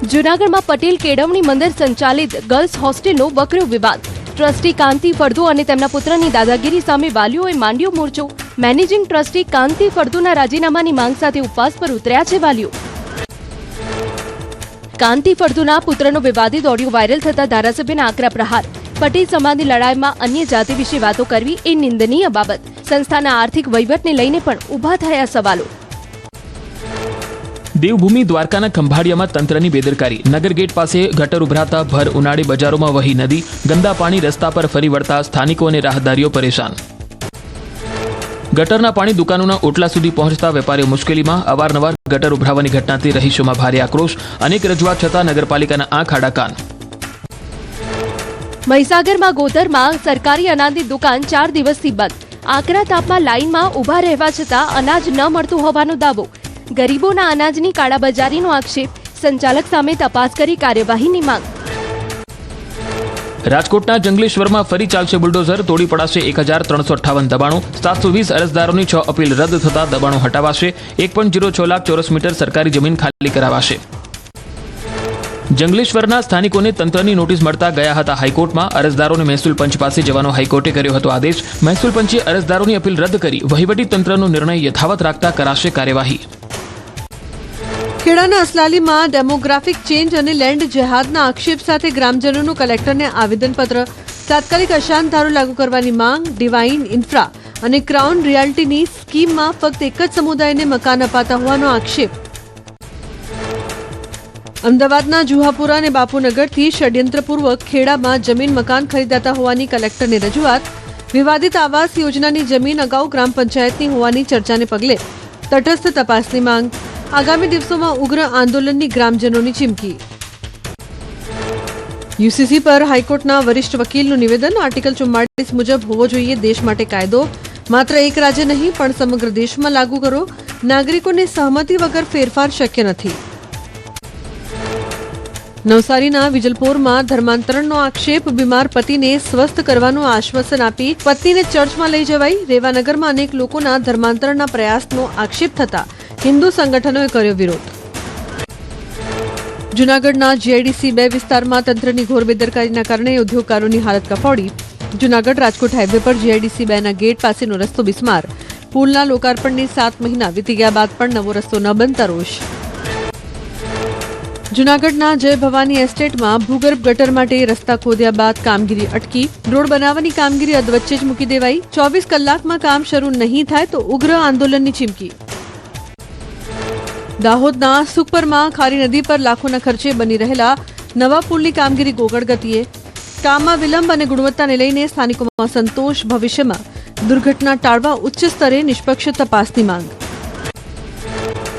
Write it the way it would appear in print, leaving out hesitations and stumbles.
જૂનાગઢ માં પટેલ કેળવણી મંદિર સંચાલિત ગર્લ્સ હોસ્ટેલનો વકર્યો વિવાદ। ટ્રસ્ટી કાંતિ ફળદુ અને તેમના પુત્રની દાદાગીરી સામે વાલીઓએ માંડ્યો મોરચો। મેનેજિંગ ટ્રસ્ટી કાંતિ ફળદુના રાજીનામાની માંગ સાથે ઉપવાસ પર ઉતર્યા છે વાલીઓ। કાંતિ ફળદુના પુત્રનો વિવાદિત ઓડિયો વાયરલ થતા ધારાસભ્યના આકરા પ્રહાર। પટેલ સમાજની લડાઈમાં અન્ય જાતિ વિશે વાતો કરવી એ નિંદનીય બાબત। સંસ્થાના આર્થિક વહીવટને લઈને પણ ઊભા થયા સવાલો। દેવભૂમિ દ્વારકાના ખંભાળિયામાં તંત્રની બેદરકારી। નગર ગેટ પાસે ગટર ઉભરાતા ભર ઉનાળે બજારોમાં વહી નદી। ગંદા પાણી રસ્તા પર ફરી વળતા સ્થાનિકો અને રાહદારીઓ પરેશાન। ગટરના પાણી દુકાનોના ઓટલા સુધી પહોંચતા વેપારીઓ મુશ્કેલીમાં। અવારનવાર ગટર ઉભરાવાની ઘટનાથી રહીશોમાં ભારે આક્રોશ। અનેક રજૂઆત છતાં નગરપાલિકાના આંખ આડા કાન। મહીસાગરમાં ગોધરમાં સરકારી અનાજની દુકાન 4 દિવસથી બંધ। આકરા તાપમાં લાઇનમાં ઊભા રહેવા છતાં અનાજ ન મળતું હોવાનો દાવો। ગરીબોના અનાજની કાળાબજારીનો આક્ષેપ। સંચાલક સામે તપાસ કરી કાર્યવાહીની માંગ। રાજકોટના જંગલેશ્વરમાં ફરી ચાલશે બુલડોઝર। તોડી પડાશે 1358 દબાણો। 720 અરજદારોની 6 અપીલ રદ થતા દબાણો હટાવાશે। 1.06 લાખ ચોરસ મીટર સરકારી જમીન ખાલી કરાવાશે। જંગલેશ્વરના સ્થાનિકોને તંત્રની નોટિસ મળતા ગયા હતા હાઈકોર્ટમાં। અરજદારોને મહેસૂલ પંચ પાસે જવાનો હાઈકોર્ટે કર્યો હતો આદેશ। મહેસૂલ પંચે અરજદારોની અપીલ રદ કરી વહીવટી તંત્રનો નિર્ણય યથાવત રાખતા કરાશે કાર્યવાહી। ખેડાના અસલાલીમાં ડેમોગ્રાફિક ચેન્જ અને લેન્ડ જેહાદના આક્ષેપ સાથે ગ્રામજનોનું કલેક્ટરને આવેદનપત્ર। તાત્કાલિક અશાંત ધારો લાગુ કરવાની માંગ। ડિવાઇન ઇન્ફ્રા અને ક્રાઉન રિયાલ્ટીની સ્કીમમાં ફક્ત એક જ સમુદાયને મકાન અપાતા હોવાનો આક્ષેપ। અમદાવાદના જુહાપુરા અને બાપુનગરથી ષડયંત્રપૂર્વક ખેડામાં જમીન મકાન ખરીદાતા હોવાની કલેક્ટરને રજૂઆત। વિવાદિત આવાસ યોજનાની જમીન અગાઉ ગ્રામ પંચાયતની હોવાની ચર્ચાને પગલે તટસ્થ તપાસની માંગ। આગામી દિવસોમાં ઉગ્ર આંદોલનની ગ્રામજનોની ચીમકી। યુસીસી પર હાઈકોર્ટના વરિષ્ઠ વકીલનું નિવેદન। આર્ટિકલ 44 મુજબ હોવો જોઈએ દેશ માટે કાયદો। માત્ર એક રાજ્ય નહીં પણ સમગ્ર દેશમાં લાગુ કરો। નાગરિકોને સહમતિ વગર ફેરફાર શક્ય નથી। નવસારીના વિજલપોરમાં ધર્માંતરણનો આક્ષેપ। બીમાર પતિને સ્વસ્થ કરવાનું આશ્વાસન આપી પત્નીને ચર્ચમાં લઈ જવાઈ। રેવાનગરમાં અનેક લોકોના ધર્માંતરણના પ્રયાસનો આક્ષેપ થતા હિન્દુ સંગઠનોએ કર્યો વિરોધ। જૂનાગઢના જીઆઈડીસી 2 વિસ્તારમાં તંત્રની ઘોર બેદરકારીના કારણે ઉદ્યોગકારોની હાલત કફોડી। જૂનાગઢ રાજકોટ હાઈવે પર જીઆઈડીસી 2ના ગેટ પાસેનો રસ્તો બિસ્માર। પુલના લોકાર્પણની 7 મહિના વીતી ગયા બાદ પણ નવો રસ્તો ન બનતા રોષ। જૂનાગઢના જય ભવાની એસ્ટેટમાં ભૂગર્ભ ગટર માટે રસ્તા ખોદ્યા બાદ કામગીરી અટકી। રોડ બનાવવાની કામગીરી અધવચ્ચે જ મૂકી દેવાઈ। 24 કલાકમાં કામ શરૂ નહીં થાય તો ઉગ્ર આંદોલનની ચીમકી। દાહોદના સુખપરમાં ખારી નદી પર લાખોના ખર્ચે બની રહેલા નવા પુલની કામગીરી ગોગળ ગતિએ। કામમાં વિલંબ અને ગુણવત્તાને લઈને સ્થાનિકોમાં સંતોષ। ભવિષ્યમાં દુર્ઘટના ટાળવા ઉચ્ચ સ્તરે નિષ્પક્ષ તપાસની માંગ।